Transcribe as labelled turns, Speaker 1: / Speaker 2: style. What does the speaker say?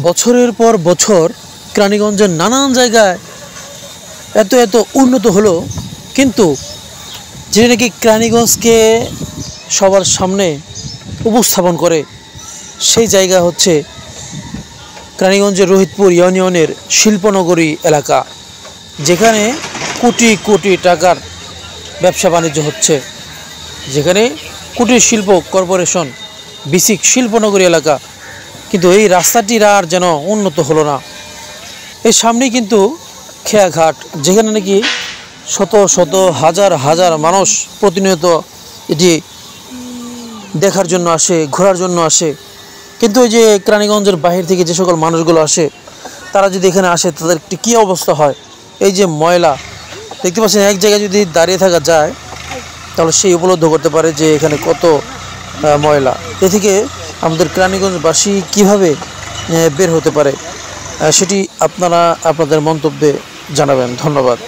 Speaker 1: বছরের পর বছর কেরানীগঞ্জের নানান জায়গায় এত উন্নত হলো, কিন্তু যে নাকি কেরানীগঞ্জকে সবার সামনে উপস্থাপন করে সেই জায়গা হচ্ছে কেরানীগঞ্জের রোহিতপুর ইউনিয়নের শিল্পনগরী এলাকা, যেখানে কোটি কোটি টাকার ব্যবসা বাণিজ্য হচ্ছে, যেখানে কুটির শিল্প কর্পোরেশন বিসিক শিল্পনগরী এলাকা। কিন্তু এই রাস্তাটির আর যেন উন্নত হলো না। এর সামনেই কিন্তু খেয়াঘাট, যেখানে নাকি শত শত হাজার হাজার মানুষ প্রতিনিয়ত এটি দেখার জন্য আসে, ঘোরার জন্য আসে। কিন্তু এই যে কেরানীগঞ্জের বাহির থেকে যে সকল মানুষগুলো আসে, তারা যদি এখানে আসে তাদের একটি কী অবস্থা হয়। এই যে ময়লা দেখতে পাচ্ছেন, এক জায়গায় যদি দাঁড়িয়ে থাকা যায় তাহলে সেই উপলব্ধ করতে পারে যে এখানে কত ময়লা। এ থেকে আমাদের কেরানীগঞ্জবাসী কীভাবে বের হতে পারে সেটি আপনারা আপনাদের মন্তব্যে জানাবেন। ধন্যবাদ।